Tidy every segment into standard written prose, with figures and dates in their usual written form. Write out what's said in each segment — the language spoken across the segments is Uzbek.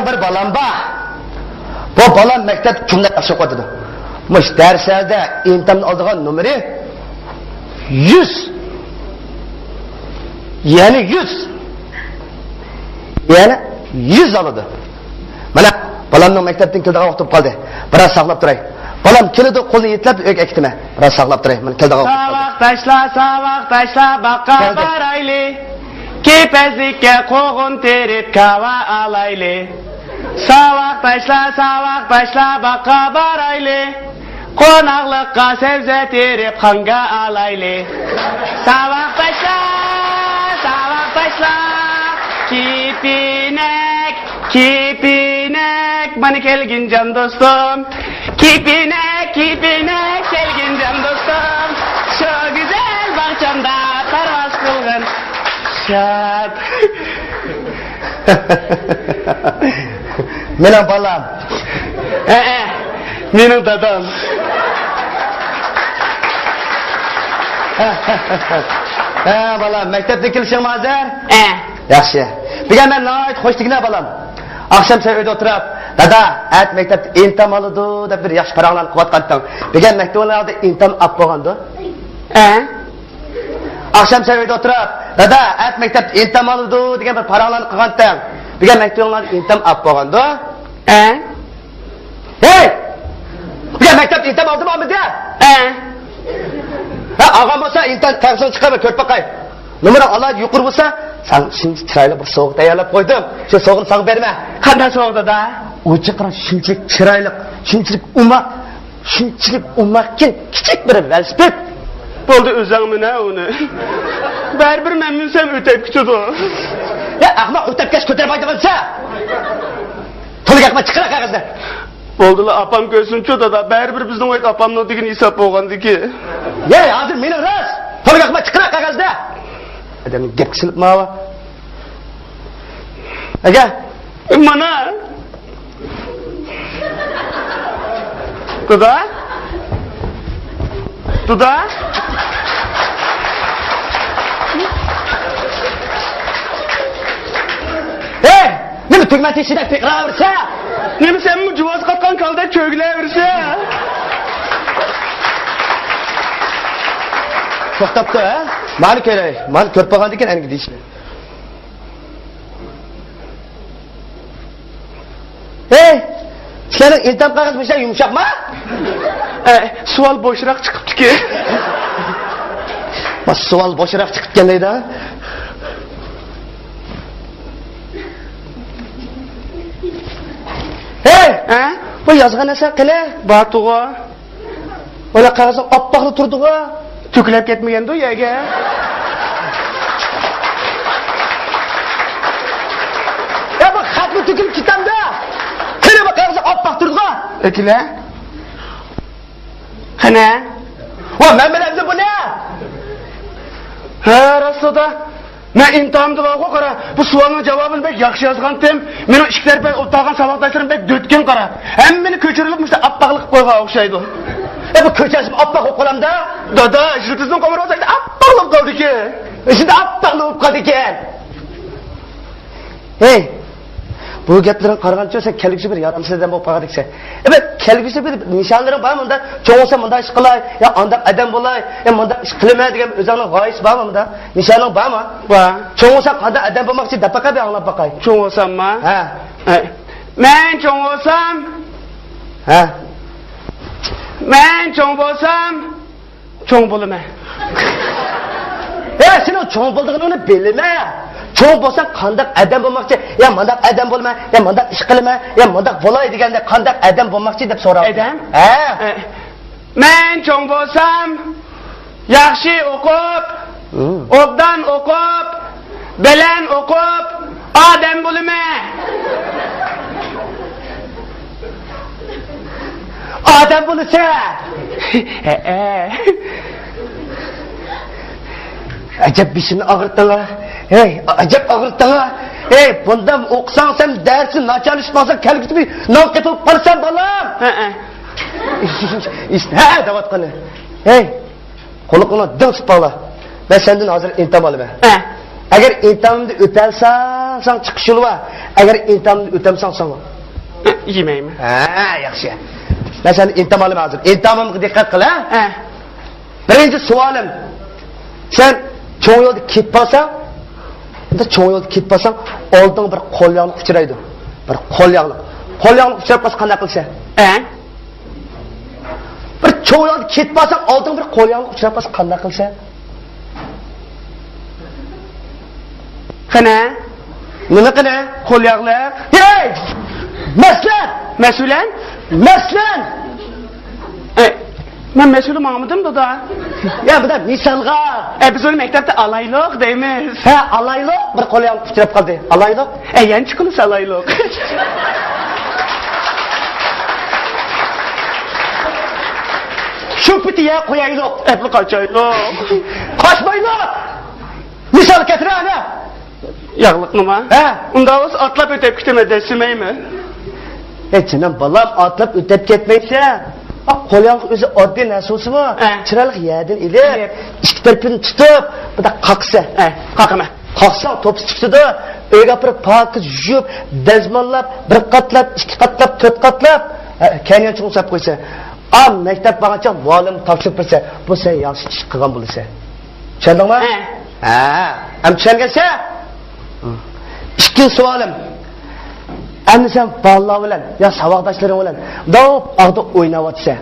bir balam bor. Bu balam maktab kimda yaxshi o'qidi. Mush darslarda imtihon oldigan numeri 100. Yani 100. Yani 100 oladi. Mana balamning maktabdan keldigan vaqtim qoldi. Biroz saqlab turay. Balam keldi, qo'lni yetlab o'q ektima. Biroz saqlab turay. Mana keldigan vaqtim. Savoq tashla baqqa barayli. Kepezlikka qo'g'in terib kava alayli. Savoq tashla baqqa barayli. Qonaqlikqa sebze terib xanga alayli. Savoq tashla kipinek bana kelgin can dostum. Kipinek kelgin can dostum. Şu güzel bahçamda parvaz kılgın şat. Benim balam. Benim dadam. Balam, maktabga kelishing hozir? Yaxshi. Bugun men nihoyat xo'shligina balam. Akşam sen uyda oturup, dada, at maktabda imtihon oladi deb bir yaxshi paranglar qilayotganding. Bugun maktablarda imtihon olib qo'ygandi. Akşam sen uyda oturup, dada, at maktabda imtihon oladi degan bir paranglar qilganding. Bugun maktablarda imtihon olib qo'ygandi. Hey! Bugun maktabda imtihon oldimi? Ağam olsa imtihon tavsiye chiqarib ko'rib boqay. Numara Allah yuqori bo'lsa, sen şimdi chiroyli bir sovuq tayyorlab qo'ydim. Shu sovuqni sog' berma. Qanday sovuqda da? O'chi qara shunchalik chiroyli, shunchalik umakkin kichik bir velosiped. Bo'ldi o'zing mina uni. Baribir men minsam o'tib ketadi. Ya ahmoq o'tib ketish ko'tarmaydi bo'lsa. To'liq chiqara qog'ozda. Bo'ldilar apam ko'rsin-chu dada, baribir bizning oyt apamning degan hisob bo'lgandiki. Ya hozir meni ras. To'liq chiqara qog'ozda. Adam gap qilib mava. Aga, mana. Dada? Hey, nima tugmat ishida fiqraversa? Nima sen bu juvoz qatgan kalda cho'glayversa? To'xtabdi, ha? Mani kerak. Men ko'rib qolgan ekan aniq deyishni. Hey, sening imtihon qog'oz bo'lsa yumshoqmi? Savol bo'shroq chiqibdi-ki. Mas savol bo'shroq chiqibgan deydi. Hey, bu yozgan narsa qila, Batuga. Ola qog'oz oppoqli turdi-ku. To'kilib ketmagan-da yerga. Ya bu xatni to'kilib ketamda. Qani bu qog'oz oppoq turdi-ku. Ekila. Qana? Va men bilan bu ne? Ha, rastoda. Men imtihonda bo'lgan qara. Bu savolning javobini bek yaxshi yozgandim. Meni ishlar bek o'tgan savodoshlarim bek dötken qara. Hammani ko'chirilib mushta oppoqlik qo'ygan o'xshaydi. Bu ko'chasib oppoq qo'lamda. Dada, shirtizning qomir olsaydi oppoqlab qoldi-ki. Shunda oppoqlab qoldi ekan. Hey, bu gaplarni qaragancha sen kelgusi bir yaramsizdan bo'lib qolgan eksan. Kelgusi bir nishonlaring bormi unda? Cho'ngsa bunda ish qilay, yo unda adam bo'lay, yo bunda ish qilmay degan o'zingning g'oyasi bormi bunda? Nishoning bormi? Bor. Cho'ngsa qanday adam bo'lmoqchi deb baqa anglab boqay. Cho'ngsammi? Ha. Men cho'ngsam. Ha. Men cho'ng bo'lsam, cho'ng bo'laman. Sen cho'ng bo'ldig'ini bilma. Cho'ng bo'lsang qanday adam bo'lmoqchi? Ya mandaq adam bo'lma, ya mandaq ish qilma, ya mandaq bo'lay deganda qanday adam bo'lmoqchi deb so'rab. Adam? Ha. Men cho'ng bo'lsam, yaxshi o'qib, obdan o'qib, bilan o'qib, odam bo'laman. Adam bo'lsa. Acab bishini og'ritdinglar. Hey, acab og'ritdinglar. Hey, bundan o'qisang sen darsni nachalishmasa kelgusi non ketib qolsan bolam. İşte ha davatqani. Hey, qo'liqni ding sipala. Men sendan hozir imtihon olaman. Agar intamni o'talsang, sen chiqish yo'li bor. Agar intamni o'tamsang, sen yemayman. Ha, yaxshi. Men seni intam olaman hozir. Intamimga diqqat qil, ha? Birinchi savolim. Sen cho'ng yo'lda ketib qolsang, unda cho'ng yo'lda ketib qolsang, olding bir qo'lyog'liq uchraydi. Bir qo'lyog'liq. Qo'lyog'liq uchrab qolsa qanday qilsa? Bir cho'ng yo'lda ketib qolsang, olding bir qo'lyog'liq uchrab qolsa qanday qilsa? Qana? Nima qana? Qo'lyog'liq. Hey! Maslan! Mas'ulan? Maslan! Men mas'ul ma'mudim doda. Ya bu da misalga. Biz uni maktabda alayliq deymiz. Ha, alayliq bir qo'lyog'liq uchrab qoldi. Alayliq? Yanchi qilsa alayliq. Shu pitiya qo'yayliq. Bu qochayliq. Qochmayliq. Misal keltir ana. Yağlıq nima? Ha? Unda o'z atlab o'tib ketaman desimeymi? Canım balam atlab o'tib ketmaysa, qo'lyog'liq o'zi oddiy narsasimi? Chiroyli yerdan ilib, ikki tarafini tutib, bunda qaqsa. Qaqima. Qaqsa to'p chiqdi, uyga bir pok yuvib, dazmollab, bir qatlab, ikki qatlab, to'rt qatlab, kanyon chiqib qo'ysa, maktab borgancha muallim topshirib bersa, bu sen yaxshi ish qilgan bo'lsa. Tushundingmi? Ham tushungansa? İkinci sualım. Endi sen bolalar bilan, ya savoqdoshlaring bilan da'votda o'ynayotsa,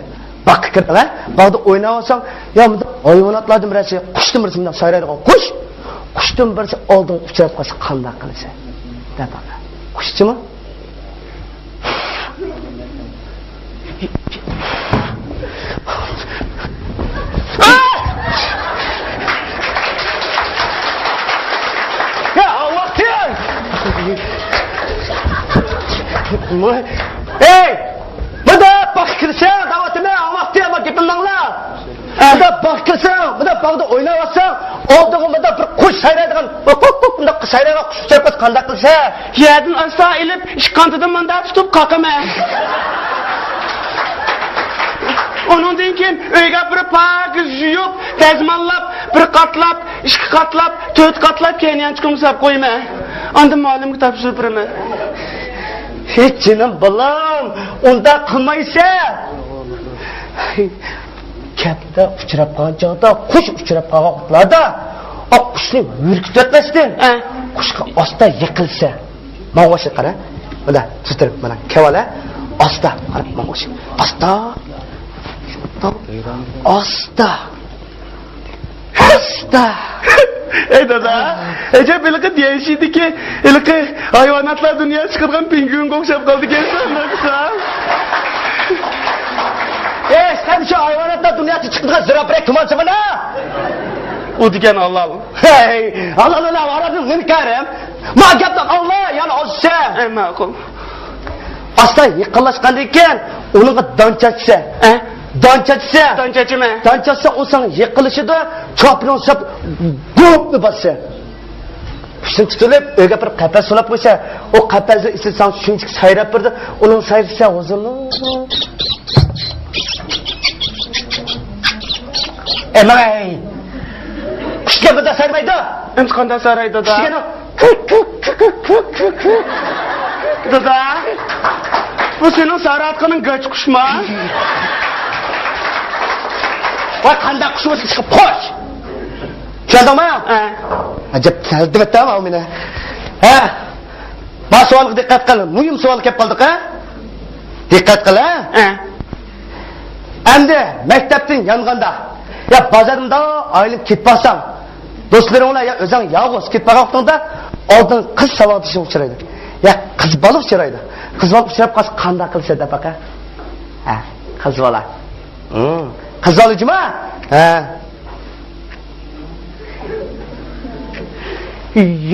baqqa kirdilar. Bog'da o'ynayotsang, ya bunda hayvonotlardan birisi, qushdan birisi bunday sayraydigan qush. Qushdan birisi oldin uchrab qolsa qanday qilsa? Deb baqa. Qushchimi? Hey! Bunda bakırsan, davatına vaktiye ama gitmenglar. Bunda bakırsan, bunda bağda oynayatsan, olduğunda bir kuş sayraydigan, bunda sayraydigan kuş çarpaz qanday qilsa, yerdan asla ilib, ishqantidan manda tutib qaqama. Onundan keyin uyga bir pak yuyib, tazmanlab, bir qatlab, ikki qatlab, to'rt qatlab keyin chiqimsab qo'yma. Anda muallimga topshirib beraman. Hiç canım balam, onda qilmaysa. Kapda uchrab qolgan joyda, qush uchrab qolgan vaqtlarda, qushni yurkitmasdan, qushga osta yiqilsa, ma'voshi qara. Mana tutirib, mana kavala osta, qarab ma'voshi. Osta. Osta. Osta. Ey dada, ece bilgi diyişiydi ki, ilki hayvanatlar dünyaya çıkargan pingüin kokşap kaldı gelsen naksa. Sen şu hayvanatlar dünyaya çıkargan zirapirek tumansın bana. O diken Allah. Hey, Allah, aradın münkerim. Mağabdan Allah, yani olsa. Mağul. Aslan yıkılaşkan deyken, onunla dançatsa. Dançatsa. Dançatsa mı? Dançatsa o sana yıkılışı da çapını sap grup mu bassa? Kuşun tutulup öyle bir kafes solap koysa, o kafesi istersen şuncuk sayrap birdi, onun sayrısa uzunlu. Emay! Kuşga bir de sarmaydı. Emskanda saraydı da. Kuşga Dada, bu senin sarı atkının göç kuşma. Vay qanday qush bo'lsa chiqib qoch. Tushundingmi? Ajab taldi bitam meni. Ha? Bu savolga diqqat qil. Muhim savol kelib qoldik, ha? Diqqat qil, ha? Endi maktabdan yonganda, ya bozorda ayilib ketib qolsam, do'stlaring bilan ya o'zing yolg'iz ketib qolgan vaqtingda oldin qiz savodishing uchraydi. Ya qiz bola uchraydi. Qiz bola uchrab qolsa qanday qilsa deb baqa? Ha, qiz bola. Qiz bola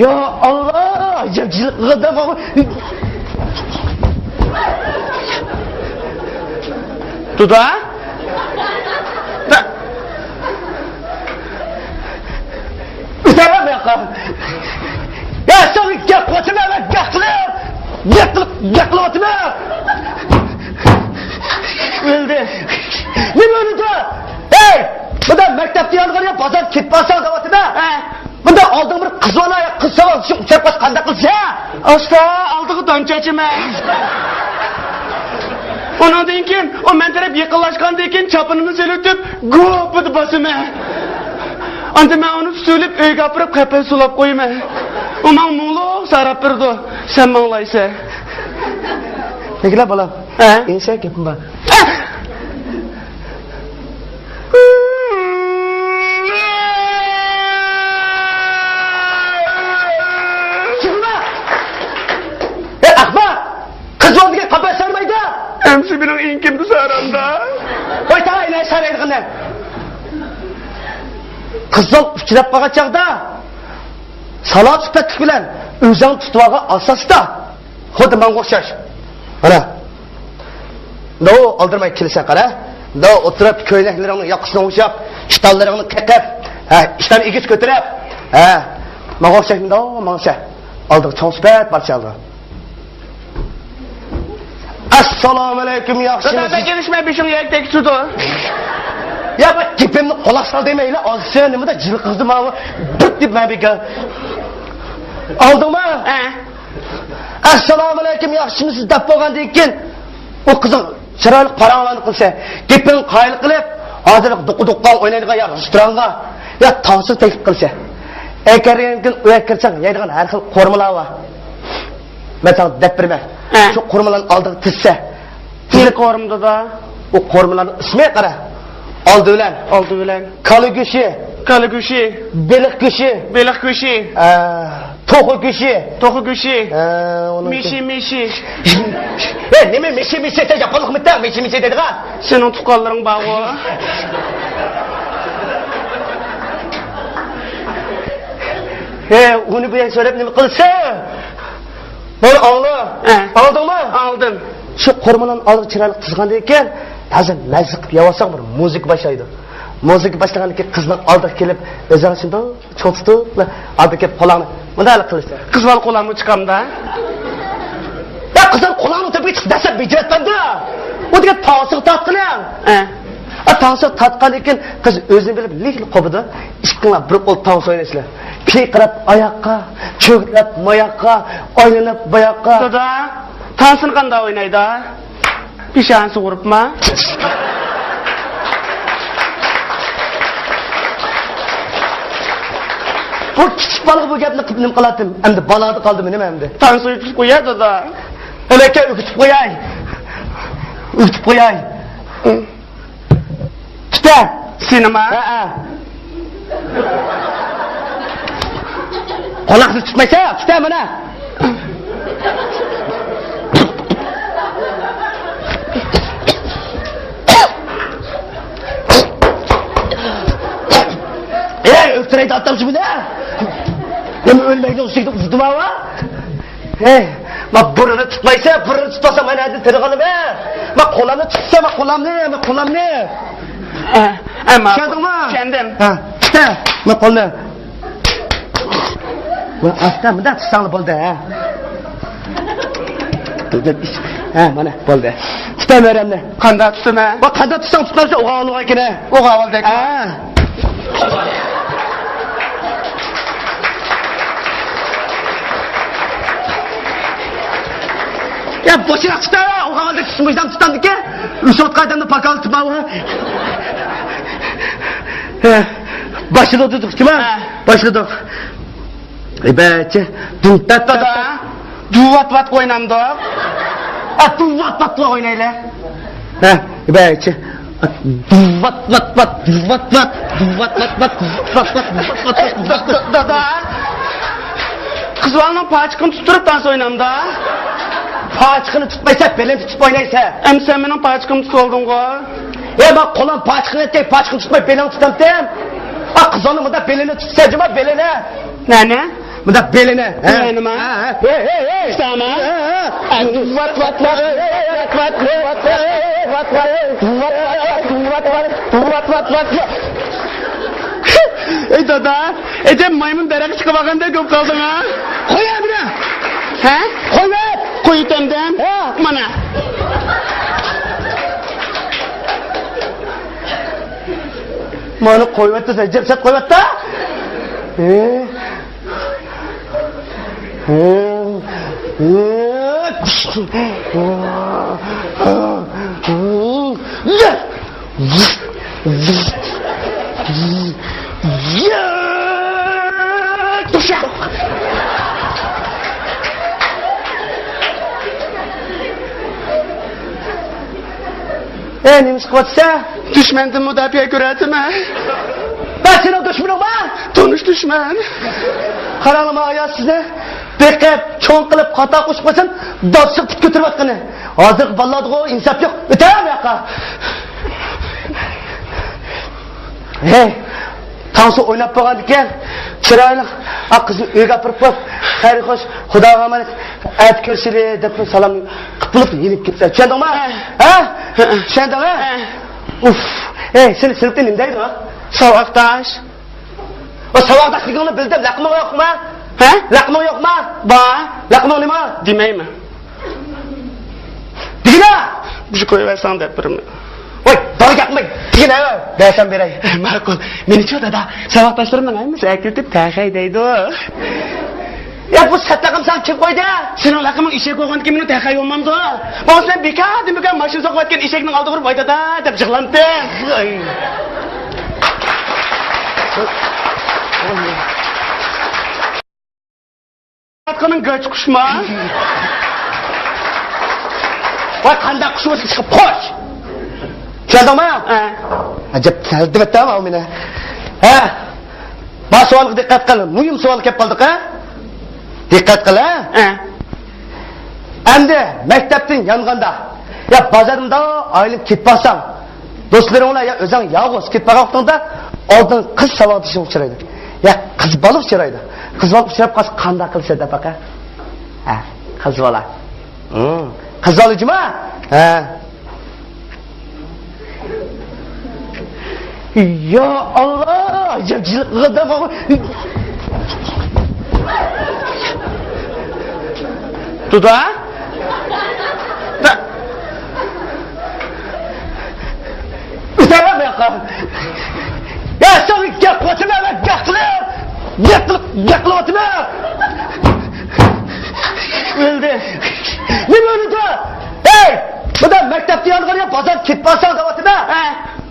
Ya Allah, ajabchilik qildim. Duda? Tamam ya. Ya sen gap qilma, gap qilma. Öldü. Nima o'ldi? Hey! Bunda maktabda yolg'on ya, bozor ketib qolsang davatida. Bunda oldin bir qiz bola savol shu uchab qo'yib qanday qilsa? Asta aldığı dönçeçime. Ondan keyin o men taraf yaqinlashgandan keyin chapinini selitib, go'pidi basime. Anda men uni söylep uyga apirib qapil sulab qo'yman. U men muloq sarab birdi. Sen manglaysa. Negila bolam? Ha? Insa gapim bor. Emsi bilan inkimdi saramda. Qo'y ta aylan saraydig'ini. Qizil uchrab qolgan chaqda salat sifatlik bilan o'zing tutib olgan asosda xuddi menga o'xshash. Mana. No oldirmay kelsa qara. No o'tirib ko'ylaklaringni yoqishni o'xshab, ishtonlaringni qaqab, ishdan egiz ko'tarib, menga o'xshashmi do, menga. Oldiga cho'spat barchaldi. Assalomu alaykum yaxshi. Dada kelishmay beshing yakdek sudo. Ya bak tipimni quloq sol demayli, olsa nimada jil qizdi mana deb mabika. Oldingmi? Assalomu alaykum yaxshimisiz deb bo'lgandan keyin o qiziq chiroyli qaranglarni qilsa, tipin qayil qilib, hozir duq-duqqan o'ynaydigan yer restoranga ya tavsiz taklif qilsa. Agar endi uya kirsang, yeydigan har xil qo'rmalar bor. Mesela deb berma. Şu qo'rmalarni oldiga tizsa. Ne qo'rmda da? O qo'rmalarning ismiga qara. Oldi bilan kali go'shi, beliq go'shi, to'qi go'shi, mishi. Nima mishi deb yaponlikmi ta mishi deydigan? Sening tuqqanlaring bor-ku. Uni bu yer so'rab nima qilsa? Bor oldi. Oldingmi? Oldim. Shu qo'rmalarni oldiga chiroyli qizg'andan keyin ta'zim mazza qilib yavaşsak bir müzik başlaydı. Müzik başlagandan keyin qizning oldiga kelib, o'zini shunday cho'tdi, oldiga kelib qo'lini bunday qilishdi. Qizlar qo'lamni chiqamda. Ya qizlar qo'lini o'tib dasa bijratmanda. O degan tosiq tatqiling. Tosiq tatqandan keyin qiz o'zini bilib likli qobida ishqilab bir qo'l tons o'ynaysilar. Piyqirab oyoqqa, cho'glab moyoqqa, oylanib boyoqqa. Dada, tansini qanday o'ynaydi? Pishani sug'uribmi? Bu kichik bola bu gapni qilib nima qiladim? Endi balada qoldimi nima endi? Tansi yutib qo'yadi dada. Elaka o'kitib qo'yay. Tuta, senimi? Quloqni tutmaysa, tuta mana. Öktüreydi atlamışı bu ne? Nemi ölmeydi uçtukta uçtum hava? Ma burunu tutmaysa, burunu tutmasa ben hadi tırıqını be. Ma kolamını tutsa, ma kolam ne? Ama Şadın mı? Kendim. Tuta, ma kolunu. Ma asta mı da tutsanlı boldu ha? Mana boldu. Tuta öğrenme. Qanda tutma. Bak qanda tutsan tutmasa oğa alığa kine. Oğa aldık. Ya boşuna tutar ha, o kadar tutmayacağım tutandık ya. Üsot kaydanda pakalı tutma var. Başladı tuttuk değil mi? Başladık. Bence duntat Dada, duvat oynamdık. Duvat oynayla. Bence duvat. Dada, kızvalının paçkını tuturup dans oynamda. Paçkını tutmaysa, belini tutup oynaysa. Sen benim paçkımı tut oldun ko. Bak kolan paçkını ettik, paçkını tutmayıp belini tutam dem. Kız onu mu da belini tutsa cuma belini. Ne? Bu da belini. Belini mi? Hey. Sama. Ey dada, Ecem maymun derek çıkıp bakanda köp kaldın ha. Koy abine. He? Koy ver. Koy temden. Mana. Mana koy ver de sen cep koy ver de. Neymiş kıvatsa? Düşmandan müdafiye göretimə. Ben senin düşmanım mı? Tanış düşman. Qaralama ayaz sizni. Bekep, çoğun kılıp hata koşmasın, datsık tut götürüp atqını. Azık balladığı insaf yok. Öteyem yakka. Hey, Tansu oynap boğan diken, çıraylık, kızın öyle apırıp bak, hayri hoş, Xudaga emanet, ayet körseli, depin salam, kıpılıp yenip gitse. Çendin mi? Ha? Çendin mi? Uff, hey, seni sınıfta nimdeydi mi? Savaktaş. O savaktaşlığını bildim, lakmın yok mu? He? Lakmın yok mu? Ba. Lakmın ne mi? Demeymi. Digine! Bir şey koyuversen de birimi. Oy, balık yapmayın. Digine ev. Dersen bereyim. Makul. Meni çoğda da savaktaşlarımdan ayımız ekiltip takay deydi o. Ya bu satlakım sen kim koydu? Senin lakımın işe koygan kimini takay olmamdı o. Bana sen beka maşın sokup etken işekinin aldı vurup ayda da dep çıklandı. Atkanın göç kuşma. Vay kanda kuşuması çıkıp koş. Çaldın mı? Acep seldim ettim ama mene. He? Bana sualık dikkat kılın. Mühim sualık hep kaldık ha? Dikkat kıl ha? Endi mekteptin yanganda. Ya bazarında aylım kitpasan. Dostlarımla ya özün yağız kitpaga oqtanda oldun kız savadışın uçuraydı. Ya kız balık uçuraydı. Kız balık uçurayıp kalsa kanda kılsa da baka. Ha, kız bala. Kız balıcı mı? Ha. Ya Allah! Acayip gıdım ama. Duda? Üstelik yakın. Ya sen yaklatma ben yaklatma. Öldü. Ne böyle de? Hey! Bu da mektepte yanıqır ya pazar kitpasan da vatına.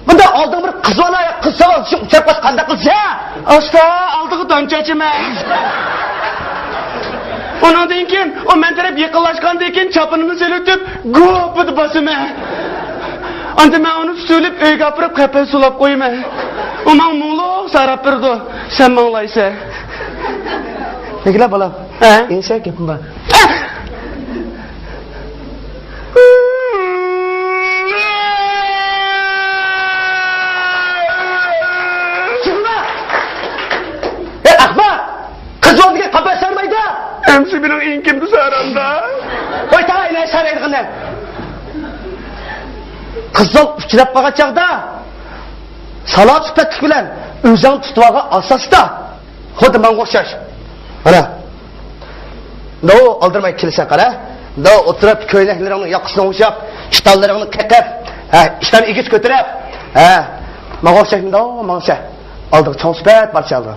Bunda aldığım bir kız ona ya kız sana şu uçak kanda kılsa. Asta aldığı dönçecime. Ona deyken o menterep yakınlaşkan deyken çapınını selütüp gopudu basıma. Anda ben onu söyleyip öyle kapırıp kapıya sulap koyma. O man muğlu sarap birdi. Sen manlaysa. Peki la balam. İnşaat yapın bak. Emsi benim inkimdi saranda. Oy tamam ne saraydı kınnem. Kızıl uçurap bağa çağda. Salat süpetlik bilen özün tutuvağa asas da. Xodu man koşaş. Ana. Ne o aldırmayı kilise kara. Ne o oturup köyleklerini yakısına uçap. İştallarını kekep. İşten ikiz götürep. Man koşaş ne o man koşaş. Aldık çoğun süpet barça aldı.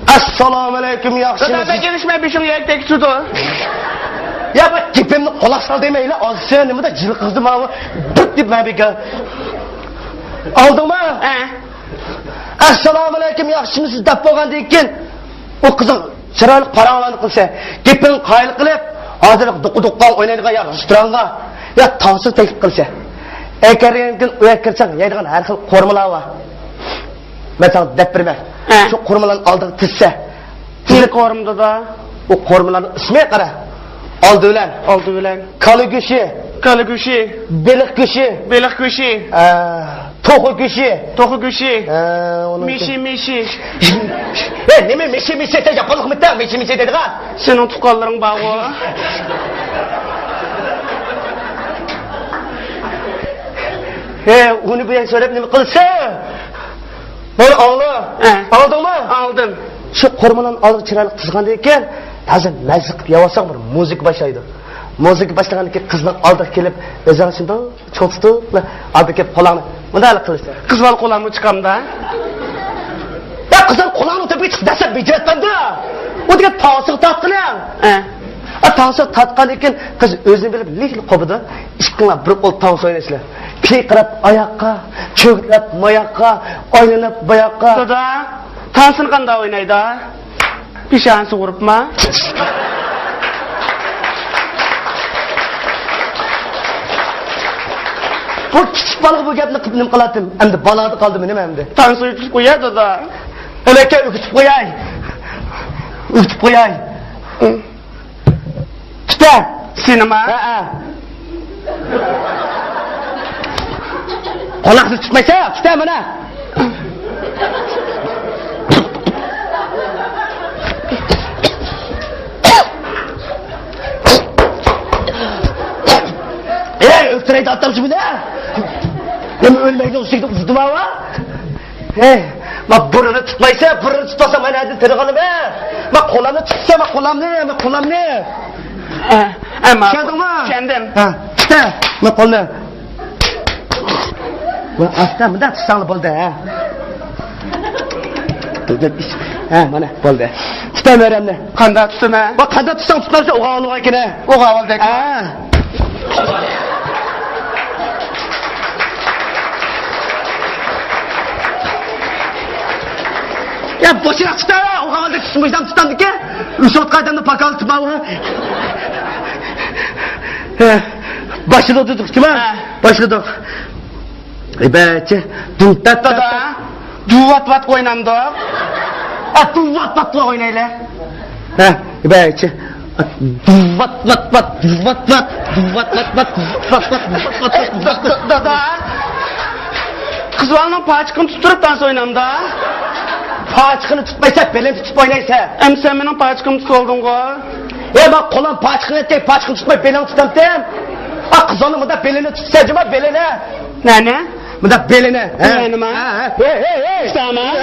Assalamu alaikum yaxshimisiz. Zaten gelişme bir şey yektek sudu. Ya bak tipimni qolaq sal demeyle olsa nima da jil qizdim ama bir deb men beka. Oldingmi? Assalomu alaykum yaxshimisiz deb bo'lgandan keyin o qizim chiroyli paranglani qilsa, gapini qayil qilib, hozir duq-duqqan o'ynaydigan ya restoranga ya tansiz taklif qilsa. Agar endi uya kirsang, yeydigan har xil qo'rmalar bor. Mesela deb bermak. Şu qo'rmalarni oldiga tizsa. Neli qo'rmada da? O qo'rmalarning ismi qara. Oldi bilan. Kalı go'shi. Beliq go'shi. To'qi go'shi. Mişi. Nima mişi de yapalım da mişi dedigan. Senin tuqqanlaring bor. Uni bu so'rab nima qilsa? Bana ağla. Aldın mı? Aldım. Şu kormanın aldığı çıralık tızgandı iken, hazır mezzik yavaşsak bir müzik başlaydı. Müzik başlagan iken kızın aldığı gelip, özünün şimdi çoğustu, aldığı gelip kulağını, bunu da kılıçtı. Kız var kulağımı çıkam da. Ya kızın kulağını tepe çık desek beceret bende. O'tiga tosiq tatqilang. Tosiq tatqan ekan, qiz o'zini bilib lekin qopidi. Ishqinglar bir qo'l tosiq o'ynaysizlar. Piyqirab oyoqqa, cho'glab moyoqqa, oylanib boyoqqa. Dada, tansini qanday o'ynaydi? Peshonasi uribmi? Bu kichik bola bu gapni qilib nima qiladim? Endi balada qoldimi nima endi? Tansi yutib qo'yadi dada. Elaka o'kitib qo'yay. O'kitib qo'yay. Tuta. Senimi? Ha. Qolaqsiz tutmaysa, tuta mana. Öktüreydi atlamış bir de. Hem ölmeydi o şekilde uzdum hava. Bak burnunu tutmaysa, burnunu tutmasa ben hadi tırıkanı be. Bak kolamını tutsa, bak kolam ne? Ama Kendin mi? Kendim. Tuta, bak kolunu. Bak hafta mı da tutsanlı boldu ha. Mana boldu. Tuta öğrenme. Kanda tutsun ha. Bak kanda tutsan tutmazsa oğa alığa kine. Oğa aldık. Ya boşuna tutar ha, o kavalda tutmuştan tutandık ya. Üsot kaydamda pakalı tutmalı. Başladı oturduk değil mi? Başladık. Bence duntat Dada, duvat oynamdı. Duvat oynayla. Bence duvat. Dada, kızvalının paçkını tuturup dans oynamdı. Paçkını tutmaysa, belini tutup oynaysa. Hem sen benim paçkımı tutup oldun ko. Bak kolan paçkını ettik, paçkını tutmayıp belini tutam dem. Kız onu mu da belini tutsa acaba belini. Ne? Bu da belini. Belini mi? Hey. Tamam.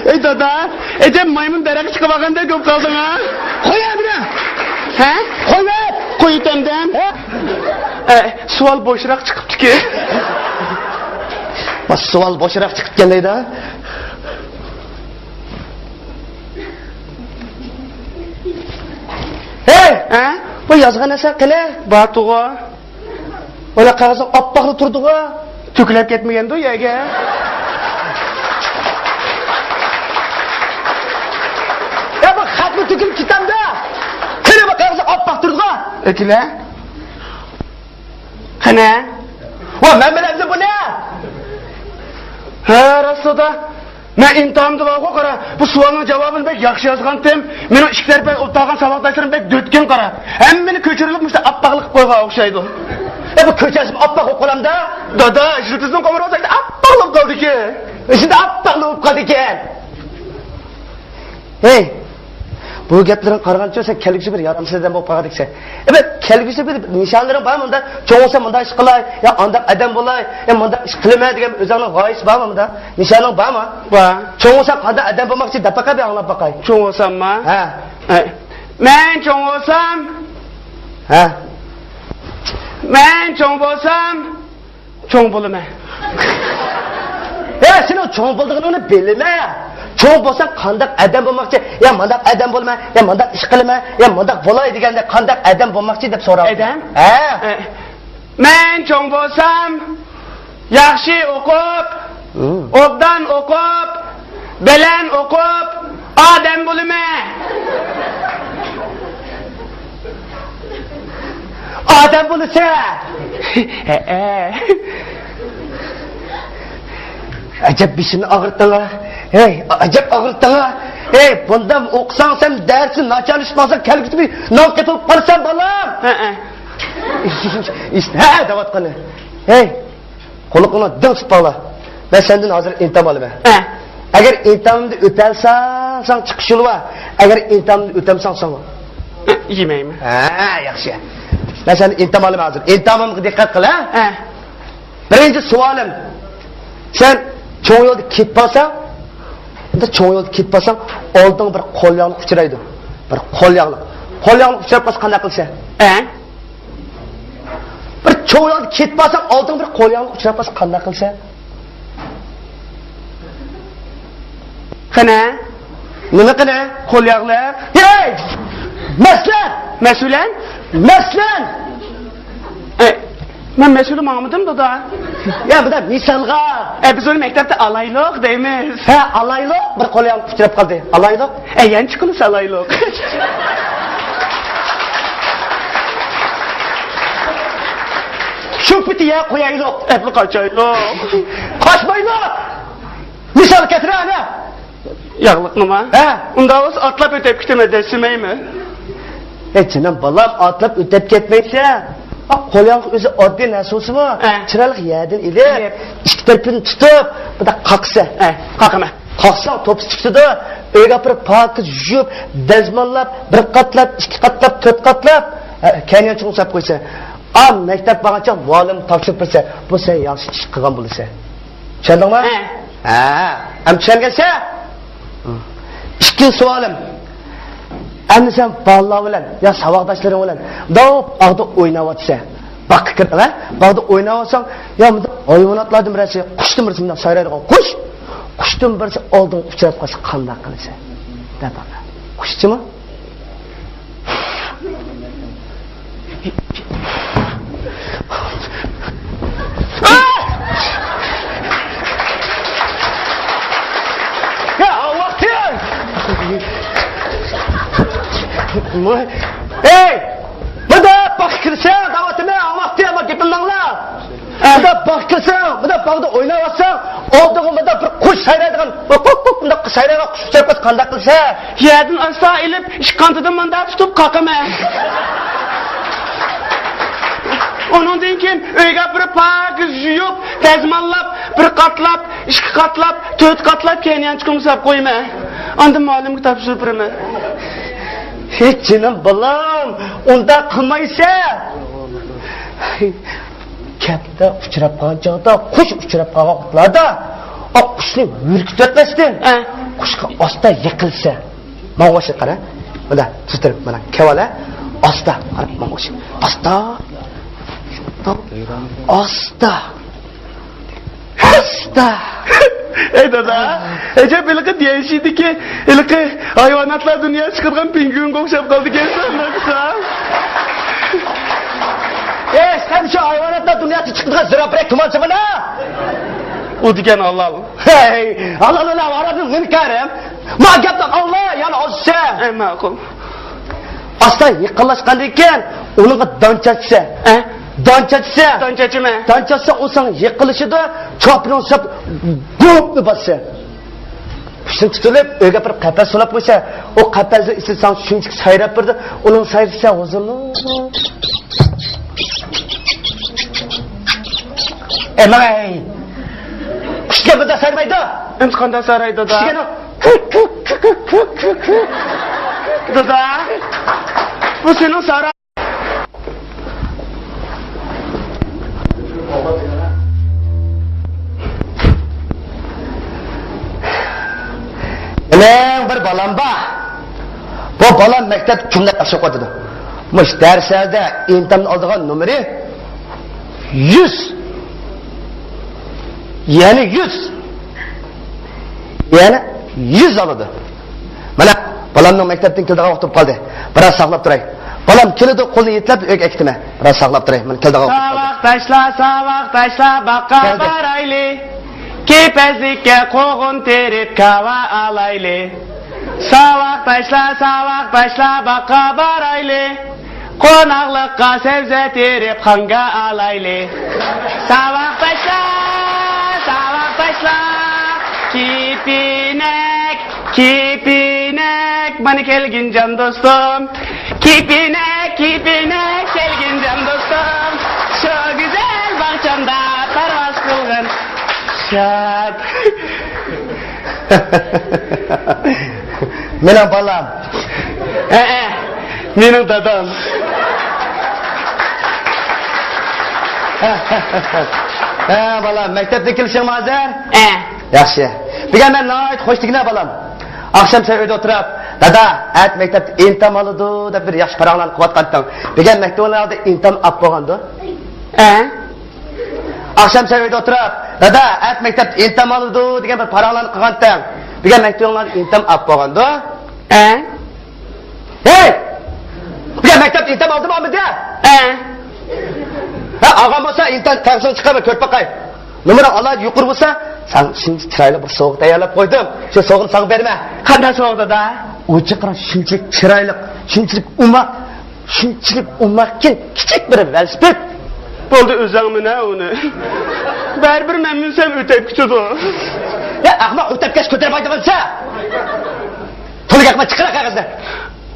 Ey dada, Ecem maymun derek çıkıp bakanda köp kaldın ha. Koy abine. He? Koy be. Koy itemden. Sual boşurak çıkıptı ki. Bak sual boşurak çıkıp geleydi ha. He? Bu yazgan esen kile. Batuğu. Öyle kağızın appaklı turdu ha. Tükülep ketmeyendi o yege. Bak hatmı tükülüp kitamda. Kile bak kağızın appak turdu ha. Ekile. Kene? Ben bilemdim bu ne? He Rasulda. Ben imtihamda var kara. Bu sualın cevabını pek yakşı yazgan tem. Benim işler pek otağın sabahdaşlarım pek dötken kara. Hem beni köçürülüp appaklık koyga okşaydı. Bu köçesim appak okulamda. Dada, jürtüzün komuru olsaydı appaklık kaldı ki. Şimdi appaklı olup kaldı ki. Hey. Bu gaplardan qarag'ancha sen kelgusi bir yaramsizdan bo'lib qolgan. Kelgusi bir nishonlaring bormi unda? Cho'ng'sa bunda ish qilay, yo anda odam bo'lay, yo bunda ish qilmay degan o'zingning g'oyasi bormi bunda? Nishoning bormi? Bor. Cho'ng'sa qanday odam bo'lmoqchi deb baqa bir anglab boqay. Cho'ng bo'lsammi? Ha. Men cho'ng bo'lsam, ha. Men cho'ng bo'lsam, cho'ng bo'laman. Sen o cho'ng bo'lganini bilma. Cho'ng bo'lsa qanday odam bo'lmoqchi, yo mundaq odam bo'lma, yo mundaq ish qilma, yo mundaq bo'lay deganda qanday odam bo'lmoqchi deb so'rab. Odam? Ha. Men cho'ng bo'lsam, yaxshi o'qib, obdan o'qib, bilan o'qib, odam bo'laman. Odam bo'lsa. Acab bishini og'ritdinglar. Hey, acab og'ritdinglar. Hey, bundan o'qisang sen darsni nachalishmasa kelgusi bir non ketib qolsan bolam. Ha, davatqani. Hey, qo'liqni ding tutqala. Men sendan hozir intam olaman. Agar intamni o'talsang, sen chiqishilva. Agar intamni o'tamsang, sen yemayman. Ha, yaxshi. Men seni intam olaman hozir. Intamimga diqqat qil, ha? Birinchi savolim. Sen cho'ng yo'lda ketib qolsang, unda cho'ng yo'lda ketib qolsang, oldin bir qo'lyog'liq uchraydi. Bir qo'lyog'liq. Qo'lyog'liq uchrab qolsa qanday qilsa? Bir çoğudan ketpasan aldın bir qo'lyanliq uchrabas qanday qilsa? Qana? Nima qana? Qo'lyanliq. Hey! Maslan! Mas'ulan? Maslan! Men mas'ulim Mahmudim dada. Ya bu da misalga. Biz onu maktabda alayliq deymiz. Ha, alayliq bir qo'lyanliq uchrab qoldi. Alayliq? Yanchi qilish alayliq. Shu pitiya qo'yayliq. Bu qachayliq. Qochmayliq. Misal keltira ana. Yağlıq nima? Ha? Unda o'z atlab o'tib ketma desimeymi? Canım balam atlab o'tib ketmaysa, qo'lyanliq o'zi oddiy narsasimi? Chiroyli yerdan ilib, ikki tarafini tutib, bunda qaqsa. Qaqama. Qaqsa to'pis chiqdi-da, uyga bir pokiz yuvib, dazmollab, bir qatlab, ikki qatlab, to'rt qatlab, kanyon chiqib qo'ysa, maktab borgancha muallim topshirib bersa, bu sen yaxshi ish qilgan bo'lsa. Tushundingmi? Ham tushungansa? İkinci sualim. Endi sen bolalar bilan, ya saboqdoshlaring bilan dovda o'ynayotsa, baqir, ha? Bog'da o'ynayotsang, yo bunda hayvonotlardan birisi, qushdan birisi bundan sayraydigan qush, qushdan birisi oldin uchrab qolsa qanday qilsa? Deb bana. Qushchimi? Hey! Bunda bakırsan, davetime anlattı ama gitmemler. Bunda bakırsan, bunda bağda oynayarsan, olduğunda bir kuş sayraydigan, bunda sayraydigan kuş uçurap qanday qilsa? Yerdan asla ilib, ishqantidan manda tutib qaqama. Onundan keyin uyga bir pokiz yuvib, dazmollab, bir qatlab, ikki qatlab, to'rt qatlab kanyon chiqimsab qo'yma. Unda muallimga topshirib beraman. Hiç canım balam, onda qilmaysa. Kapda uchrab qolgan chog'da, qush uchrab qolgan vaqtlarda, qushni yurkitmasdan, qushga osta yiqilsa. Mana o'sha qara. Mana tutirib, mana kavala osta, qarab mana o'sha. Osta. Osta. Osta. Dada, acaba ilki deyişiydi ilki hayvanatlar dünyaya çıkargan pingüin kokşap kaldı gelsen naksa. Sen şu hayvanatlar dünyaya çıkargan zirabrek tumansı bana. O diken Allah. Hey, Allah aradın münkerim. Mağabdan Allah yani olsa. Makul. Asla yıkılaşkan deyken onu dançatsa. Dançatsa. Dançatsa mı? Dançatsa olsan yıkılışı da çapını olsap guplu bassa. Kuşun tutulup öyle bir kafes solap koysa, o kafesi istiyorsan şuncuk sayrap birdi, onun sayrısı uzunlu. Emay! Kuşga burada sarmaydı. Emskanda saraydı da. Kuşga Dada, bu senin saray. Neng bir balam ba. Bu balam mektep kimde aşık oldu. Mış derslerde imtihan aldığın numara 100. Yani 100. Yani 100 aldı. Mana balamның mektepten kildiği vaqtib qaldı. Biraz saqlab turay. Balam kilidi qo'lni yetlab o'q ekdimi? Biraz saqlab turay. Mana kildiği vaqtib. Savaq taşla baqa barayli. Kepezlikka qo'g'in terib kava alayli. Savaq taşla baqa barayli. Qonaqliqqa sebze terib xanga alayli. Savaq taşla kipinek bana kelgin can dostum. Kipinek kelgin can dostum. Şu güzel bahçamda parvaz kılgın. Şad. Menem balam. Menem dadam. Balam, mektepte kilişin mazar? Yaxşı. Bugün ben nahayet hoşligine balam. Akşam sen öyle oturup, dada, et mektepte intam alıdı da bir yaş paranlar kıvat kattın. Bugün mektepte intam ap boğandı. Akşam sen evde oturup, dada, et mektep intam alırdı, diyen bir paralarını kıkanttın. Bir de mektepler intam ap boğandı. Hey! Bir de mektep intam aldı mı abi diye? Ağam olsa intam telefon çıkar ve kört bakayım. Numara Allah yukarı olsa, sen şimdi çırayla bir soğuk dayarlap koydum. Şu soğuğunu sana verme. Qanday soğukda da? Uçı kıran şunçilik çıraylık, şunçilik umakken küçük bir velosiped. Bo'ldi o'zing ne onu. Baribir men minsam o'tib ketadi. Ya ahmoq o'tib ketish ko'tarib aytgancha. To'liq aqma chiqira qog'ozda.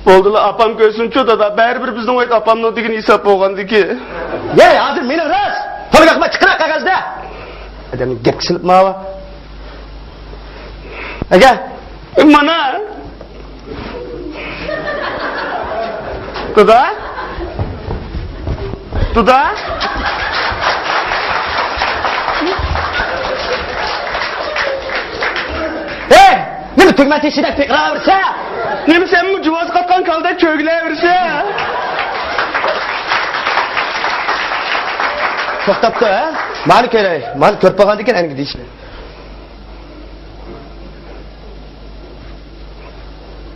Bo'ldilar apam ko'rsinchi dada, baribir bizning oyt apamning degan hisob bo'lgandiki. Ya hozir meni ras. To'liq aqma chiqira qog'ozda. Adam gap qilib mava. Aga, Mana. Dada? Dada? Hey, nima tugma teshikdan tekraversa? Nima sen bu jivoz qatgan kalda cho'glayversa? To'xtabdi, ha? Mani kerak. Mani ko'rib qolgan ekan aniga deyishni.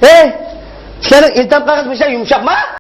Hey, sening intam qog'oz bo'lsa yumshoqmi?